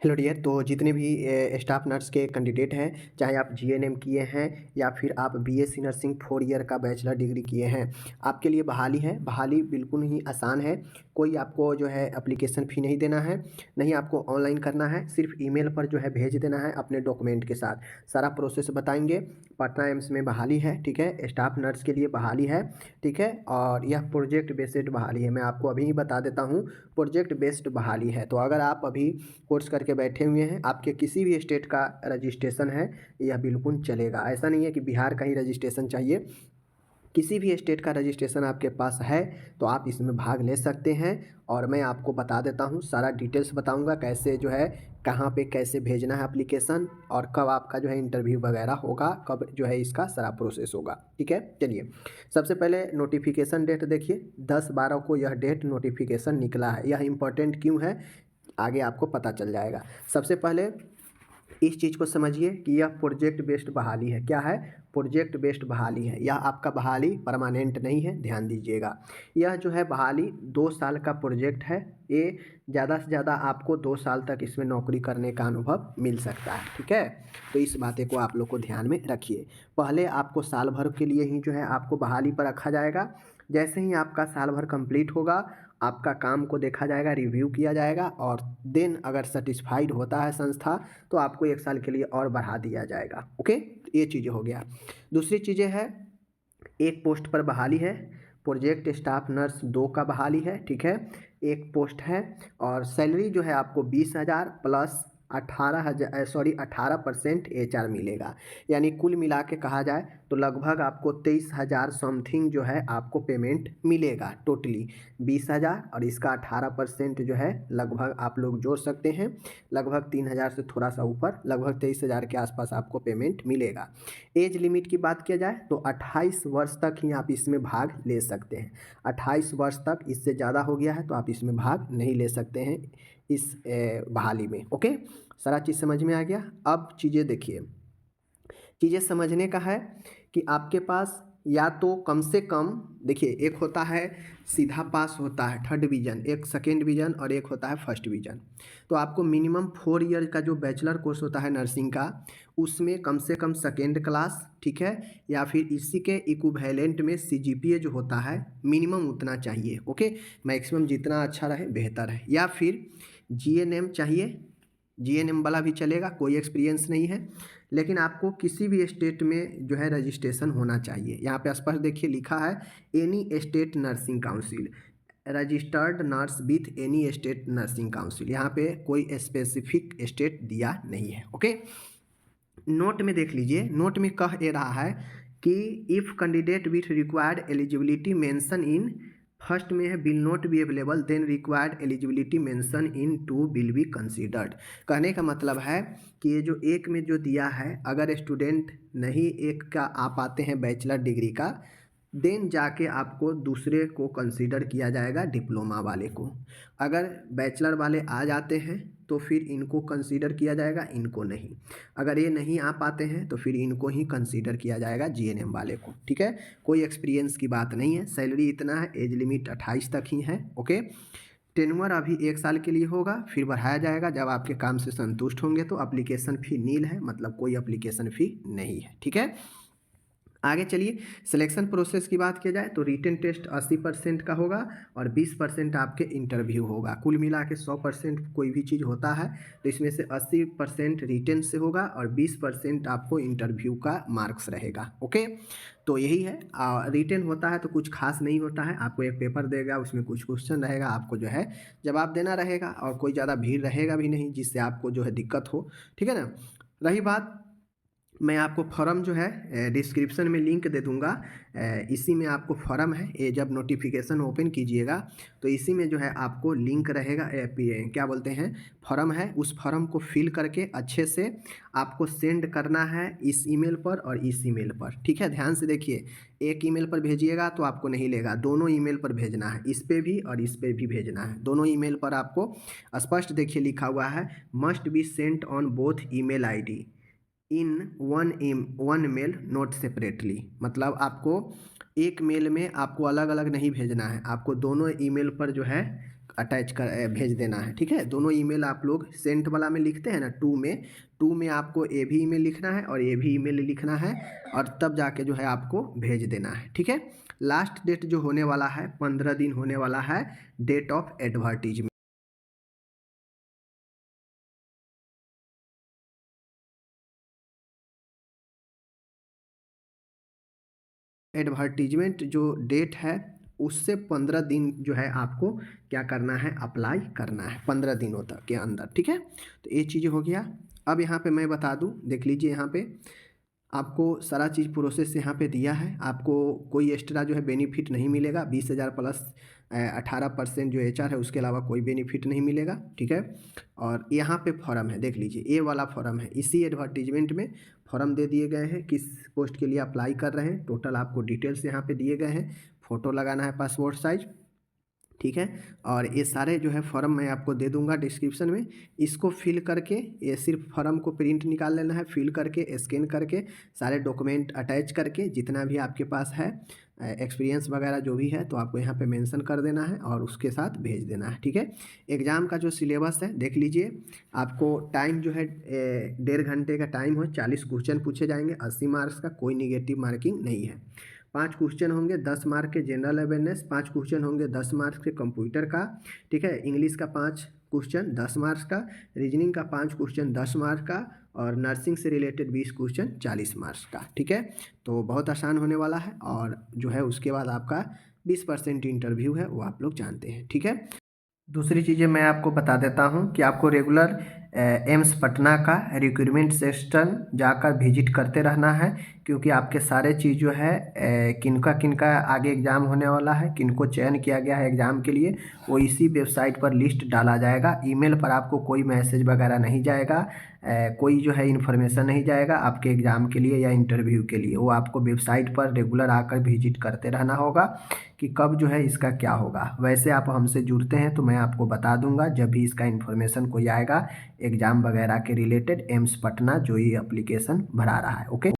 Hello dear. तो जितने भी स्टाफ नर्स के कैंडिडेट हैं, चाहे आप जीएनएम किए हैं या फिर आप बीएससी नर्सिंग 4 ईयर का बैचलर डिग्री किए हैं, आपके लिए बहाली है। बहाली बिल्कुल ही आसान है। कोई आपको जो है एप्लीकेशन फ़ी नहीं देना है, नहीं आपको ऑनलाइन करना है, सिर्फ ईमेल पर जो है भेज देना है अपने डॉक्यूमेंट के साथ। सारा प्रोसेस बताएंगे। पटना एम्स में बहाली है, ठीक है। स्टाफ नर्स के लिए बहाली है, ठीक है। और यह प्रोजेक्ट बेस्ड बहाली है। मैं आपको अभी ही बता देता हूँ, प्रोजेक्ट बेस्ड बहाली है। तो अगर आप अभी कोर्स करके बैठे हुए हैं, आपके किसी भी स्टेट का रजिस्ट्रेशन है, यह बिल्कुल चलेगा। ऐसा नहीं है कि बिहार का ही रजिस्ट्रेशन चाहिए, किसी भी स्टेट का रजिस्ट्रेशन आपके पास है तो आप इसमें भाग ले सकते हैं। और मैं आपको बता देता हूँ, सारा डिटेल्स बताऊँगा, कैसे जो है, कहाँ पे कैसे भेजना है एप्लीकेशन, और कब आपका जो है इंटरव्यू वगैरह होगा, कब जो है इसका सारा प्रोसेस होगा, ठीक है। चलिए, सबसे पहले नोटिफिकेशन डेट देखिए, 10/12 को यह डेट नोटिफिकेशन निकला है। यह इंपॉर्टेंट क्यों है, आगे आपको पता चल जाएगा। सबसे पहले इस चीज़ को समझिए कि यह प्रोजेक्ट बेस्ड बहाली है। क्या है? प्रोजेक्ट बेस्ड बहाली है। यह आपका बहाली परमानेंट नहीं है, ध्यान दीजिएगा। यह जो है बहाली 2 साल का प्रोजेक्ट है। ये ज़्यादा से ज़्यादा आपको 2 साल तक इसमें नौकरी करने का अनुभव मिल सकता है, ठीक है। तो इस बातें को आप लोग को ध्यान में रखिए। पहले आपको साल भर के लिए ही जो है आपको बहाली पर रखा जाएगा। जैसे ही आपका साल भर कंप्लीट होगा, आपका काम को देखा जाएगा, रिव्यू किया जाएगा, और देन अगर सेटिस्फाइड होता है संस्था तो आपको 1 साल के लिए और बढ़ा दिया जाएगा। ओके, ये चीज़ें हो गया। दूसरी चीज़ें है, एक पोस्ट पर बहाली है। प्रोजेक्ट स्टाफ नर्स 2 का बहाली है, ठीक है। एक पोस्ट है और सैलरी जो है आपको 20,000 प्लस 18% एचआर मिलेगा। यानी कुल मिला के कहा जाए तो लगभग आपको 23,000 समथिंग जो है आपको पेमेंट मिलेगा। टोटली 20,000 और इसका 18% जो है लगभग आप लोग जोड़ सकते हैं, लगभग 3,000 से थोड़ा सा ऊपर, लगभग 23,000 के आसपास आपको पेमेंट मिलेगा। एज लिमिट की बात किया जाए तो 28 वर्ष तक ही आप इसमें भाग ले सकते हैं। 28 वर्ष तक, इससे ज़्यादा हो गया है तो आप इसमें भाग नहीं ले सकते हैं इस बहाली में। ओके, सारा चीज़ समझ में आ गया। अब चीज़ें देखिए, चीज़ें समझने का है कि आपके पास या तो कम से कम, देखिए, एक होता है सीधा पास होता है 3rd डिवीज़न, एक 2nd डिवीज़न और एक होता है 1st डिवीज़न। तो आपको मिनिमम 4 ईयर का जो बैचलर कोर्स होता है नर्सिंग का, उसमें कम से कम 2nd क्लास, ठीक है, या फिर इसी के इक्विवेलेंट में सीजीपीए जो होता है मिनिमम उतना चाहिए। ओके, मैक्सिमम जितना अच्छा रहे बेहतर है। या फिर जीएनएम चाहिए, जीएनएम वाला भी चलेगा, कोई एक्सपीरियंस नहीं है, लेकिन आपको किसी भी स्टेट में जो है रजिस्ट्रेशन होना चाहिए। यहाँ पे स्पष्ट देखिए लिखा है, any state nursing council, registered nurse with any state nursing council. यहाँ पे कोई स्पेसिफिक स्टेट दिया नहीं है। ओके, नोट में देख लीजिए, नोट में कह ये रहा है कि if candidate with required eligibility mention in, first में है will not be available, then required eligibility mention in 2 will be considered. कहने का मतलब है कि ये जो एक में जो दिया है, अगर स्टूडेंट नहीं एक का आ पाते हैं बैचलर डिग्री का, देन जाके आपको दूसरे को कंसीडर किया जाएगा, डिप्लोमा वाले को। अगर बैचलर वाले आ जाते हैं तो फिर इनको कंसीडर किया जाएगा, इनको नहीं। अगर ये नहीं आ पाते हैं तो फिर इनको ही कंसीडर किया जाएगा, जीएनएम वाले को, ठीक है। कोई एक्सपीरियंस की बात नहीं है। सैलरी इतना है, एज लिमिट 28 तक ही है। ओके, टेन्योर अभी 1 साल के लिए होगा, फिर बढ़ाया जाएगा जब आपके काम से संतुष्ट होंगे। तो एप्लीकेशन फ़ी नील है, मतलब कोई एप्लीकेशन फ़ी नहीं है, ठीक है। आगे चलिए, सिलेक्शन प्रोसेस की बात की जाए तो रिटन टेस्ट 80% का होगा और 20% आपके इंटरव्यू होगा। कुल मिला के 100% कोई भी चीज़ होता है तो इसमें से 80% रिटन से होगा और 20% आपको इंटरव्यू का मार्क्स रहेगा। ओके, तो यही है। रिटन होता है तो कुछ खास नहीं होता है, आपको एक पेपर देगा, उसमें कुछ क्वेश्चन रहेगा, आपको जो है जवाब देना रहेगा, और कोई ज़्यादा भीड़ रहेगा भी नहीं जिससे आपको जो है दिक्कत हो, ठीक है ना। रही बात, मैं आपको फॉर्म जो है डिस्क्रिप्शन में लिंक दे दूंगा, इसी में आपको फॉर्म है, ये जब नोटिफिकेशन ओपन कीजिएगा तो इसी में जो है आपको लिंक रहेगा, क्या बोलते हैं, फॉर्म है। उस फॉर्म को फिल करके अच्छे से आपको सेंड करना है इस ईमेल पर और इस ईमेल पर, ठीक है। ध्यान से देखिए, एक ईमेल पर भेजिएगा तो आपको नहीं लेगा, दोनों ईमेल पर भेजना है, इस पे भी और इस पे भी भेजना है। दोनों ईमेल पर आपको स्पष्ट देखिए लिखा हुआ है, must be sent on both email ID in one mail note separately. मतलब आपको एक मेल में आपको अलग अलग नहीं भेजना है, आपको दोनों ईमेल पर जो है अटैच कर भेज देना है, ठीक है। दोनों ईमेल आप लोग सेंट वाला में लिखते हैं ना, टू में आपको ये भी ईमेल लिखना है और ये भी ईमेल लिखना है, और तब जाके जो है आपको भेज देना है, ठीक है। लास्ट डेट जो होने वाला है 15 दिन होने वाला है, डेट ऑफ एडवर्टीजमेंट। एडवर्टीजमेंट जो डेट है उससे 15 दिन जो है आपको क्या करना है, अप्लाई करना है 15 दिनों तक के अंदर, ठीक है। तो ये चीज़ हो गया। अब यहाँ पे मैं बता दूँ, देख लीजिए यहाँ पे आपको सारा चीज़ प्रोसेस यहाँ पे दिया है। आपको कोई एक्स्ट्रा जो है बेनिफिट नहीं मिलेगा, 20,000 प्लस 18% जो एचआर है उसके अलावा कोई बेनिफिट नहीं मिलेगा, ठीक है। और यहाँ पे फॉर्म है, देख लीजिए ये वाला फॉर्म है, इसी एडवर्टीजमेंट में फॉर्म दे दिए गए हैं किस पोस्ट के लिए अप्लाई कर रहे हैं। टोटल आपको डिटेल्स यहाँ पे दिए गए हैं, फ़ोटो लगाना है पासपोर्ट साइज, ठीक है। और ये सारे जो है फॉर्म मैं आपको दे दूंगा डिस्क्रिप्शन में। इसको फिल करके, ये सिर्फ फॉर्म को प्रिंट निकाल लेना है, फिल करके स्कैन करके सारे डॉक्यूमेंट अटैच करके जितना भी आपके पास है एक्सपीरियंस वगैरह जो भी है तो आपको यहाँ पे मेंशन कर देना है और उसके साथ भेज देना है, ठीक है। एग्ज़ाम का जो सिलेबस है देख लीजिए, आपको टाइम जो है 1.5 घंटे का टाइम हो, 40 क्वेश्चन पूछे जाएंगे, 80 मार्क्स का, कोई निगेटिव मार्किंग नहीं है। 5 क्वेश्चन होंगे 10 मार्क के जनरल अवेयरनेस, 5 क्वेश्चन होंगे 10 मार्क्स के कंप्यूटर का, ठीक है। इंग्लिश का 5 क्वेश्चन 10 मार्क्स का, रीजनिंग का 5 क्वेश्चन 10 मार्क्स का, और नर्सिंग से रिलेटेड 20 क्वेश्चन 40 मार्क्स का, ठीक है। तो बहुत आसान होने वाला है, और जो है उसके बाद आपका 20% इंटरव्यू है, वो आप लोग जानते हैं, ठीक है। दूसरी चीज़ें मैं आपको बता देता हूँ कि आपको रेगुलर एम्स पटना का रिक्रूटमेंट सेक्शन जाकर विजिट करते रहना है, क्योंकि आपके सारे चीज़ जो है किनका आगे एग्ज़ाम होने वाला है, किनको चयन किया गया है एग्ज़ाम के लिए, वो इसी वेबसाइट पर लिस्ट डाला जाएगा। ईमेल पर आपको कोई मैसेज वगैरह नहीं जाएगा, कोई जो है इन्फॉर्मेशन नहीं जाएगा आपके एग्ज़ाम के लिए या इंटरव्यू के लिए। वो आपको वेबसाइट पर रेगुलर आकर विजिट करते रहना होगा कि कब जो है इसका क्या होगा। वैसे आप हमसे जुड़ते हैं तो मैं आपको बता दूंगा जब भी इसका इन्फॉर्मेशन कोई आएगा एग्ज़ाम वगैरह के रिलेटेड, एम्स पटना जो ये एप्लीकेशन भरा रहा है, ओके।